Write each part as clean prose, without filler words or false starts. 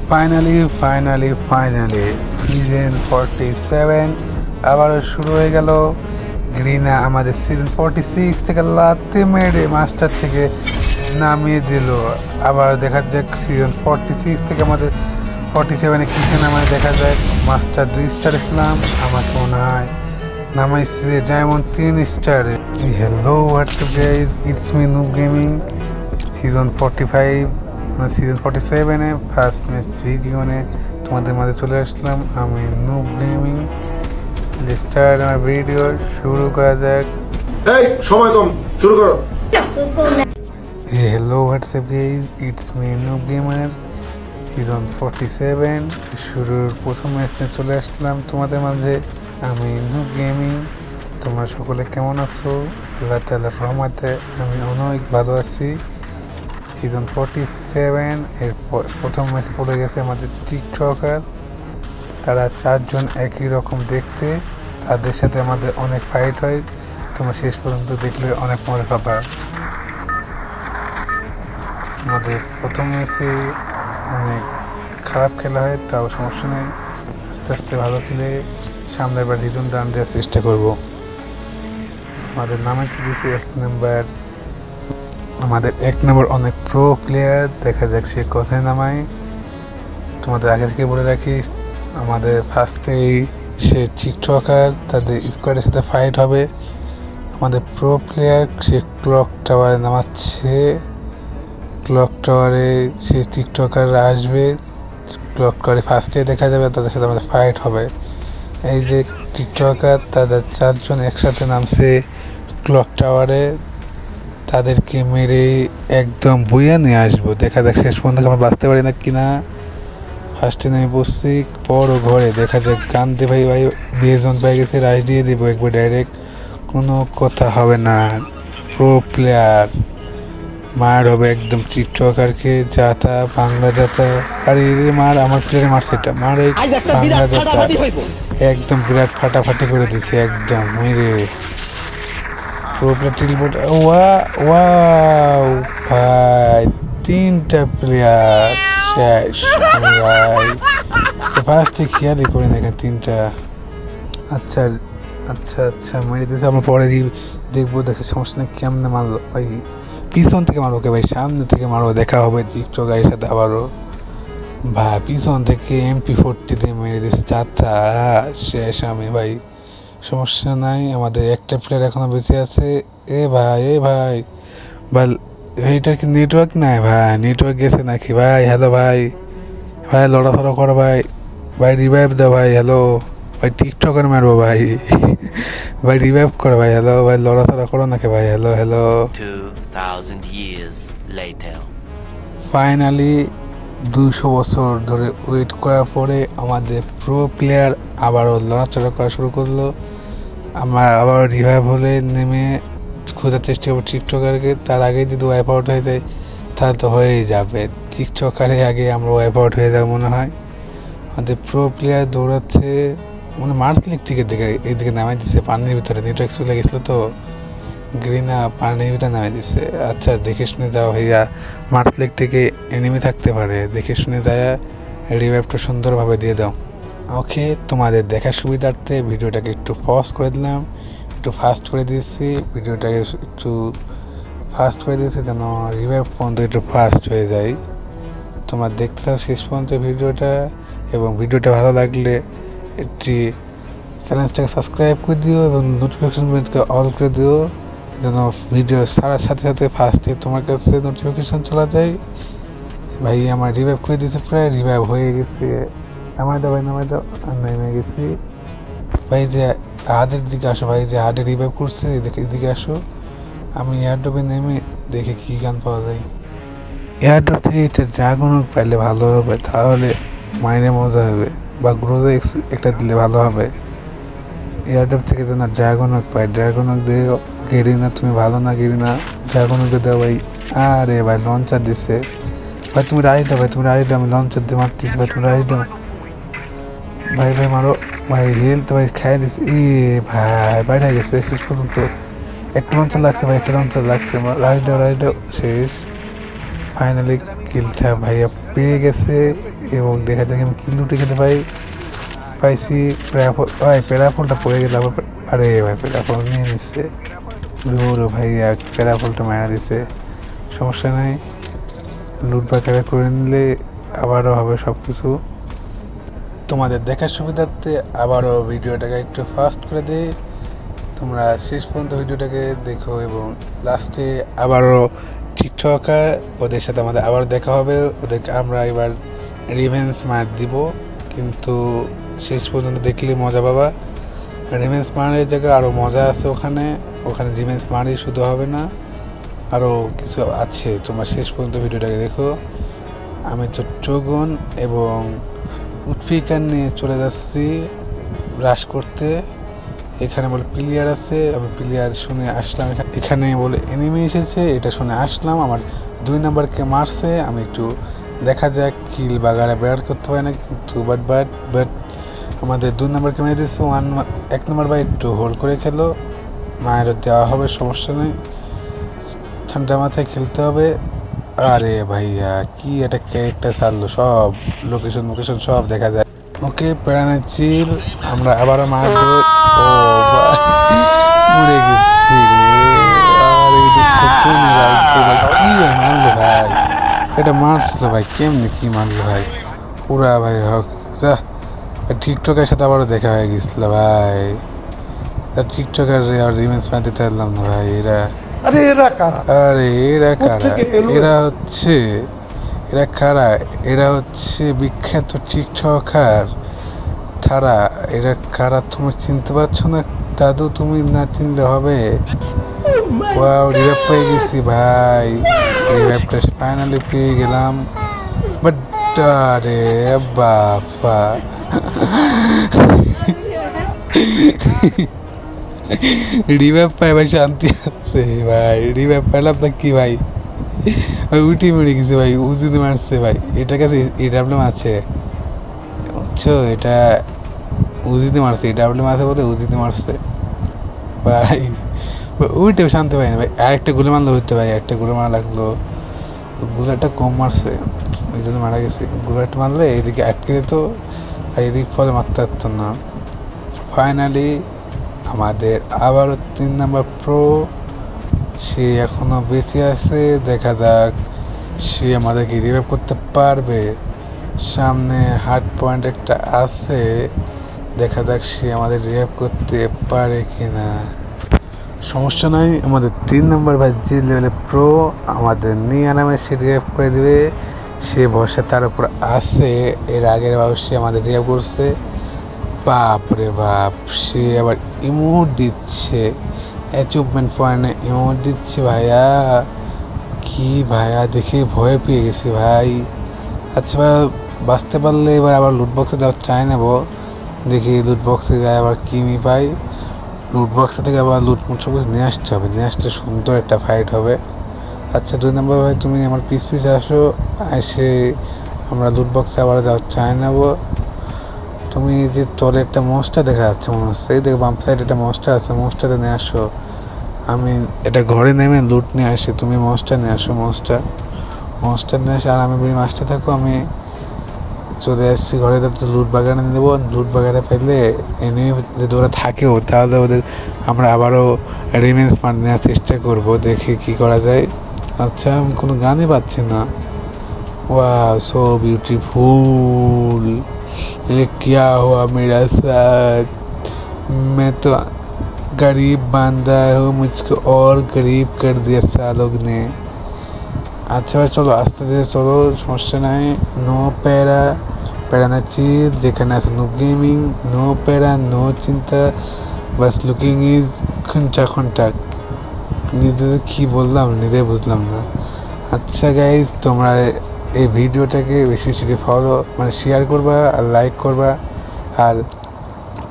Finally season 47 আবারও শুরু হয়ে গেল। গ্রিনা আমাদের সিজন 46 থেকে লাথি মেরে মাস্টার থেকে নামিয়ে দিল। আবার দেখা যাক সিজন 46 থেকে আমাদের 47-এ কিসে নামায় দেখা যাক। মাস্টার 2 স্টার ইসলাম আমাকে মনে হয় নামাইছে ডায়মন্ড 3 স্টারে। Hello WhatsApp guys, it's me noob gaming. Season 45 season 47-এ ফার্স্ট ম্যাচ ভিডিও নিয়ে তোমাদের মাঝে চলে আসলাম। আমি নুব গেমিং। স্টার্ট আমার ভিডিও, শুরু করা যাক। এই সময় কম, শুরু করো। Hello WhatsApp guys, it's me noob gamer. Season 47 শুরুর প্রথম ম্যাচ নিয়ে চলে আসলাম তোমাদের মাঝে। আমি নুব গেমিং। তোমরা সকলে কেমন আছো? আল্লাহ তাআলার রহমতে আমি অনেক ভালো আছি। সিজন 47 এর প্রথম ম্যাচ পড়ে গেছে আমাদের টিকটকার। তারা 4 জন একই রকম দেখতে, তাদের সাথে আমাদের অনেক ফাইট হয়। তোমরা শেষ পর্যন্ত দেখলে অনেক মজা পাবা। আমাদের প্রথম ম্যাচে অনেক খারাপ খেলা হয়, তাও সমস্যা নেই, আস্তে আস্তে ভালো খেলে সামনে এবার রিজন দান দেওয়ার চেষ্টা করব। আমাদের নামে দিয়েছে 1 নাম্বার। আমাদের 1 নম্বর অনেক প্রো প্লেয়ার, দেখা যাক সে কোথায় নামায়। তোমাদের আগে থেকে বলে রাখি, আমাদের ফার্স্টেই সে টিকটকার, তাদের স্কোয়াডের সাথে ফাইট হবে। আমাদের প্রো প্লেয়ার সে ক্লক টাওয়ারে নামাচ্ছে। ক্লক টাওয়ারে সে টিকটকার আসবে, ক্লক টাওয়ারে ফার্স্টে দেখা যাবে, তাদের সাথে আমাদের ফাইট হবে। এই যে টিকটকার তাদের 4 জন একসাথে নামছে ক্লক টাওয়ারে, তাদেরকে মেরে একদম বইয়া নিয়ে আসবো। দেখা যাক শেষ পর্যন্ত আমরা বাঁচতে পারি না কিনা। ফার্স্টে নেমে বসছি বড় ঘরে, দেখা যাক গান্ধী ভাই বিয়েজন পাই গেছে, রাইস দিয়ে দিব একবার ডাইরেক্ট, কোনো কথা হবে না। প্রো প্লেয়ার মার হবে একদম টিকটকারকে, যাতা বাংলা যাতা। আর এর মার আমার প্লেয়ারে মারছে, এটা মার এই বাংলা যাতা একদম বিরাট ফাটাফাটি করে দিচ্ছে একদম মেরে। ভাই 3টা প্লেয়ার শেষ ভাই। ফার্স্টে খেয়ালই করি না এখানে 3টা। আচ্ছা আচ্ছা আচ্ছা মেরে দিয়েছে, আমরা পরে দেখবো, দেখে সমস্যা নেই। কেমনে মারলো ভাই? পিছন থেকে মারবো কে ভাই? সামনে থেকে মারবো, দেখা হবে টিকটক গাড়ির সাথে আবারও। ভাই পিছন থেকে MP40 দিয়ে মেরে দিয়েছে, যাত্রা শেষ আমি ভাই। সমস্যা নাই, আমাদের একটা প্লেয়ার এখনো বেঁচে আছে। এ ভাই ভাই এইটার কি নেটওয়ার্ক নাই ভাই? নেটওয়ার্ক গেছে নাকি ভাই? হ্যালো ভাই, লড়াচড়া করো ভাই, রিভাইভ দাও ভাই। হ্যালো ভাই, টিকটকার মারবো ভাই। রিভাইভ করো ভাই। হ্যালো ভাই, লড়াচড়া করো নাকি ভাই? Hello 2000 years later. ফাইনালি 200 বছর ধরে ওয়েট করার পরে আমাদের প্রো প্লেয়ার আবারও লড়াচড়া করা শুরু করলো। আমরা আবার রিভাইভ হলে নেমে খোঁজার চেষ্টা করবো টিকটকারকে। তার আগেই যদি ওয়াইপ আউট হয়ে যায় তাহলে তো হয়েই যাবে, টিকটকারে আগে আমরা ওয়াইপ আউট হয়ে যাবো মনে হয়। আমাদের প্রো প্লেয়ার দৌড়াচ্ছে, মানে মার্চ লিগটিকে দিকে এইদিকে নামাই দিচ্ছে পানির ভিতরে। নেটওয়ার্ক চলে গেছিলো তো, গ্রিনা পানির ভিতরে নামাই দিচ্ছে। আচ্ছা দেখে শুনে যাও ভাইয়া, মার্চ লিগটিকে এনিমি থাকতে পারে, দেখে শুনে যায় রিভাইভটা সুন্দরভাবে দিয়ে দাও। ওকে, তোমাদের দেখার সুবিধার্থে ভিডিওটাকে একটু পজ করে দিলাম, একটু ফাস্ট করে দিয়েছি ভিডিওটাকে, একটু ফাস্ট করে দিয়েছি যেন রিভাইভ পর্যন্ত একটু ফাস্ট হয়ে যায়। তোমরা দেখতে থাকো শেষ পর্যন্ত ভিডিওটা, এবং ভিডিওটা ভালো লাগলে একটি চ্যানেলটাকে সাবস্ক্রাইব করে দিও এবং নোটিফিকেশন বেলকে অল করে দিও, যেন ভিডিও ছাড়ার সাথে সাথে ফার্স্টে তোমার কাছে নোটিফিকেশন চলে যায়। ভাই আমার রিভাইভ করে দিয়েছে, প্রায় রিভাইভ হয়ে গেছে। নামাই দাও ভাই, নামাই দাও। নেমে গেছি ভাই, যে হাটের দিকে আসো ভাই, যে হাটে রিভাইভ করছে এদিকে আসো। আমি এয়ারড্রপে নেমে দেখে কি গান পাওয়া যায়। এয়ারড্রপ থেকে এটা ড্রাগন পাইলে ভালো হবে, তাহলে মাইনে মজা হবে, বা গ্রোজা একটা দিলে ভালো হবে। এয়ারড্রপ থেকে যেন ড্রাগন পাই, ড্রাগন দিয়ে গেরিনা, তুমি ভালো না গেরিনা, ড্রাগন দেওয়া ভাই। আরে ভাই লঞ্চার দিচ্ছে ভাই, তুমি রাইড দাও ভাই, তুমি রাইড দাও, আমি লঞ্চার দিয়ে মারতেছি ভাই, তুমি রাইড দাও ভাই। মারো ভাই, হেলথ ভাই খাই দিচ্ছে। ভাই বাইরে গেছে শেষ পর্যন্ত। একটা লঞ্চার লাগছে ভাই, একটা লঞ্চার লাগছে, রাইড দাও শেষ। ফাইনালি কিলটা ভাইয়া পেয়ে গেছে। এবং দেখা যাক আমি কি লুটে খেতে পাইছি। ভাই প্যারাফলটা পড়ে গেল আবার। আরে ভাই প্যারাফল নিয়ে নিচ্ছে ধরো ভাই, এক প্যারাফলটা মারা দিছে। সমস্যা নাই, লুট বাকারে করে নিলে আবারও হবে সব কিছু। তোমাদের দেখার সুবিধার্থে আবারও ভিডিওটাকে একটু ফাস্ট করে দিই, তোমরা শেষ পর্যন্ত ভিডিওটাকে দেখো এবং লাস্টে আবারও টিকটকার ওদের সাথে আমাদের আবার দেখা হবে। ওদেরকে আমরা এবার রিভেঞ্জ মার দিব, কিন্তু শেষ পর্যন্ত দেখলে মজা পাবা। রিভেঞ্জ মারের জায়গায় আরও মজা আছে, ওখানে রিভেঞ্জ মারই শুধু হবে না, আরও কিছু আছে। তোমরা শেষ পর্যন্ত ভিডিওটাকে দেখো। আমি চট্টগ্রাম এবং উৎফিকার নিয়ে চলে যাচ্ছি ব্রাশ করতে। এখানে বলে প্লেয়ার আছে, আমি প্লেয়ার শুনে আসলাম। এখানে বলে এনিমি এসেছে, এটা শুনে আসলাম। আমার 2 নাম্বারকে মারছে, আমি একটু দেখা যাক কিল বাগারে বের করতে পারি না, কিন্তু বাট আমাদের 2 নাম্বারকে মেরে দিচ্ছে। 1 নাম্বার ভাই একটু হোল্ড করে খেলো, মায়ের দেওয়া হবে, সমস্যা নেই, ঠান্ডা মাথায় খেলতে হবে। আরে ভাইয়া কি একটা ক্যারেক্টার ছাড়লো, সব লোকেশন সব দেখা যায়। ওকে প্যারানা চিল, আমরা আবারও মারবো। ও মরে গেছি আর এই কি মারলো ভাই, এটা মারছিল ভাই, কেমনি কি মারলো ভাই পুরা ভাই। হোক যা, টিকটকের সাথে আবারও দেখা হয়ে গেছিল ভাই। টিকটকের রিমেন্স পাই দিতে পারলাম না ভাই। এরা এরা হচ্ছে বিখ্যাত টিকটকার তারা। এরা কারা তুমি চিনতে পারছো না দাদু? তুমি না চিনলে হবে। ওয়াও, রিভাইভ পেয়ে গেছি ভাই, রিভাইভটা ফাইনালি পেয়ে গেলাম। বাট আরে বাবা রিভাইভ পাই ভাই, শান্তি আছে ভাই। রিভাইভ পাইলাম না কি ভাই, উঠি মরে গেছে ভাই, উজিতে মারছে ভাই। এটার কাছে এডাব্লিউএম আছে বুঝছো, এটা উজিতে মারছে, এডাব্লিউএম আছে বলে উজিতে মারছে ভাই। উইটে শান্তি পাই না ভাই। আরেকটা গুলি মারলে হইতে ভাই, একটা গুলি মারা লাগলো, গুলাটা কম মারছে এই জন্য মারা গেছে। গুলাটা মারলে এদিকে আটকে যেত আর এদিক ফলে মারতে পারতো না। ফাইনালি আমাদের আবারও 3 নাম্বার প্রো, সে এখনো বেঁচে আছে। দেখা যাক সে আমাদেরকে রিভাইভ করতে পারবে। সামনে হার্ড পয়েন্ট একটা আছে, দেখা যাক সে আমাদের রিভাইভ করতে পারে কিনা। সমস্যা নাই, আমাদের 3 নাম্বার ভাই যে লেভেলে প্রো, আমাদের নিয়ে নামে সে রিভাইভ করে দেবে। সে ভরসা তার উপর আছে, এর আগের বার সে আমাদের রিভাইভ করছে। বাপ রে বাপ, সে আবার ইমোট দিচ্ছে, অ্যাচিভমেন্ট পয়েন্টে ইমোট দিচ্ছে ভাইয়া। কি ভাইয়া, দেখে ভয় পেয়ে গেছি ভাই। আচ্ছা ভাই, বাঁচতে পারলে এবার আবার লুটবক্সে দেওয়ার চাই নেব, দেখি লুটবক্সে যায় আবার কিমি পাই। লুটবক্সে থেকে আবার লুটমুট সব কিছু নিয়ে আসতে হবে, নিয়ে আসলে সুন্দর একটা ফাইট হবে। আচ্ছা 2 নম্বর ভাই, তুমি আমার পিস আসো, এসে আমরা লুটবক্সে আবার যাওয়ার চাই নেব। তুমি যে তলে একটা মঞ্চটা দেখা যাচ্ছে মনে হচ্ছে, এই দেখো বাম সাইড একটা মঞ্চটা আছে, মঞ্চটাতে নিয়ে আসো। আমি এটা ঘরে নেমে লুট নিয়ে আসি, তুমি মঞ্চটা নিয়ে আসো। মঞ্চটা নিয়ে আসে আর আমি বলি মাছটা থাকো, আমি চলে আসছি ঘরে। তো লুট বাগানে নেবো, লুট বাগানে ফেললে এনিমি যদি ওরা থাকেও তাহলে ওদের আমরা আবারও রিভেঞ্জ মার নেওয়ার চেষ্টা করবো, দেখি কি করা যায়। আচ্ছা আমি কোনো গানই পাচ্ছি না। वाह सो ब्यूटीफुल, ये क्या हुआ मेरा साथ, मैं तो गरीब बांधा हूँ, मुझको और गरीब कर दिया सालों ने। अच्छा भाई चलो आस्ते धीरे चलो, समस्या नहीं। नो पैरा पैरा ना चिल, যেখানে আছে নো গেমিং, নো প্যারা, নো চিন্তা, বাস লুকিং ইজ ঘন্টা। নিজে কি বললাম নিজে বুঝলাম না। আচ্ছা গাইজ, তোমরা এই ভিডিওটাকে বেশি বেশি ফলো শেয়ার করবা আর লাইক করবা, আর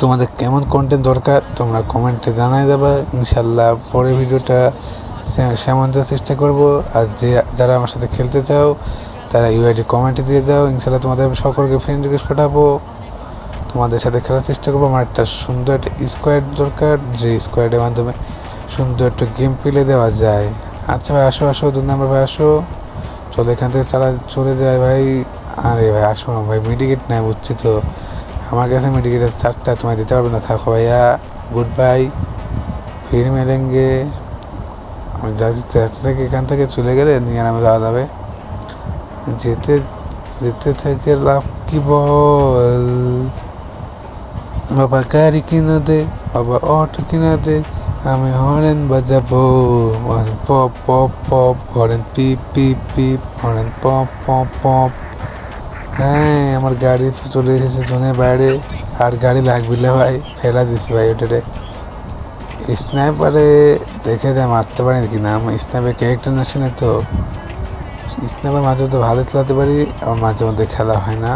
তোমাদের কেমন কন্টেন্ট দরকার তোমরা কমেন্টে জানাই দেবা। ইনশাল্লাহ পরের ভিডিওটা সেমন দেওয়ার চেষ্টা করবো। আর যারা আমার সাথে খেলতে চাও তারা ইউআইডি কমেন্টে দিয়ে দাও, ইনশাল্লাহ তোমাদের সকলকে ফ্রেন্ড রিকোয়েস্ট পাঠাবো, তোমাদের সাথে খেলার চেষ্টা করবো। আমার একটা সুন্দর একটা স্কোয়াড দরকার, যে স্কোয়াডের মাধ্যমে সুন্দর একটা গেম প্লে দেওয়া যায়। আচ্ছা ভাই আসো 2 নম্বর ভাই আসো, চলো এখান থেকে চলে যায় ভাই। আরে ভাই আসো না ভাই, মেডিকেট নাই বুঝছি তো, আমার কাছে মেডিকেট আছে 4টা, তোমায় দিতে পারবে না, থাকো ভাইয়া, গুড বাই, ফির মেলেঙ্গে। আমি যাচ্ছি রাস্তা থেকে, এখান থেকে চলে গেলে নিয়ে নামে যাওয়া যাবে। যেতে যেতে থেকে লাভ কি বল, বাবা গাড়ি কিনে দে, বাবা অটো কিনে দে, আমি হরেন বাজাবো, হরেন পপ পপ পপ, হরেন পিপ পিপ পিপ, হরেন পপ পপ পপ। হ্যাঁ আমার গাড়ি চলে এসেছে জোনের বাইরে, আর গাড়ি লাগবে না ভাই, ফেলা দিছি ভাই ওটারে। স্নাইপারে দেখে দেয় মারতে পারি কি না, আমার স্নাইপার ক্যারেক্টার না শুনে তো, স্নাইপার মাঝে মধ্যে ভালো চালাতে পারি, আবার মাঝে মধ্যে খেলা হয় না,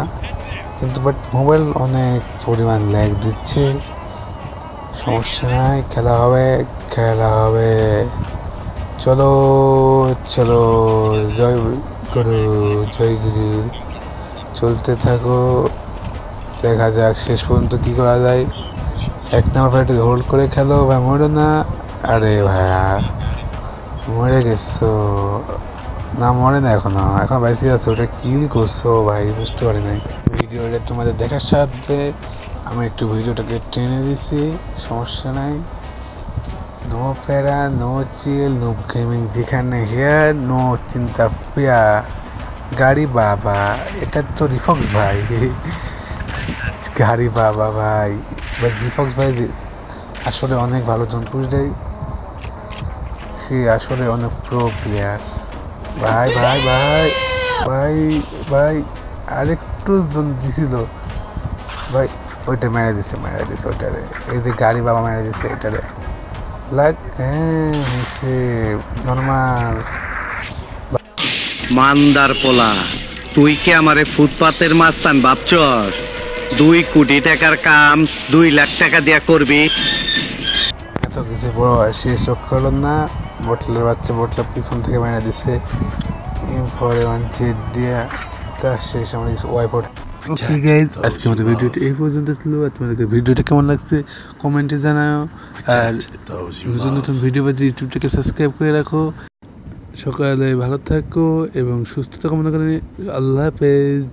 কিন্তু বাট মোবাইল অনেক পরিমাণ ল্যাগ দিচ্ছে। সমস্যা নাই, খেলা হবে খেলা হবে, চলো চলো, জয় গুরু জয় গুরু, চলতে থাকো, দেখা যাক শেষ পর্যন্ত কি করা যায়। 1 নাম্বার ফ্লাইটে হোল্ড করে খেলো ভাই, মরো না। আরে ভাইয়া মরে গেছো না, মরে না এখনো, এখন বেঁচে আছে, ওটা কিল করছো ভাই, বুঝতে পারি নাই। ভিডিওটা তোমাদের দেখার সাথে আমি একটু ভিডিওটাকে টেনে দিছি, সমস্যা নাই। নো প্যারা, নো চিল, নো গেমিং, যেখানে হেয়ার নো চিন্তা ফিয়া। গাড়ি বাবা, এটা তো রিফক্স ভাই, গাড়ি বাবা ভাই, বা রিফক্স ভাই আসলে অনেক ভালো জনপুর দেয়, সে আসলে অনেক প্রো প্লেয়ার ভাই ভাই ভাই ভাই ভাই, আরেকটু জন দিছিল ভাই, ওইটা মেরে দিছে ওইটারে, এই যে গাড়ি বাবা মেরে দিছে এটারে, লাগ হ্যাঁ হয়েছে নর্মাল। মান্দার পোলা, তুই কি আমারে ফুটপাতের মাস্তান ভাবছস? 2 কোটি টাকার কাম 2 লাখ টাকা দিয়া করবি? এত কিছু বড় শেষ করলো না, বোটলের বাচ্চা বোটলের পিছন থেকে মেরে দিছে M41 জেট দিয়া, তার শেষ আমার ওয়াইপ আউট। ওকে গাইজ, আজকে আমাদের ভিডিওটি এই পর্যন্ত ছিল। তোমাদেরকে ভিডিওটা কেমন লাগছে কমেন্টে জানাও, আর নতুন নতুন ভিডিও পেতে ইউটিউবটাকে সাবস্ক্রাইব করে রাখো। সকালে ভালো থাকো এবং সুস্থতা কামনা করে আল্লাহ হাফেজ।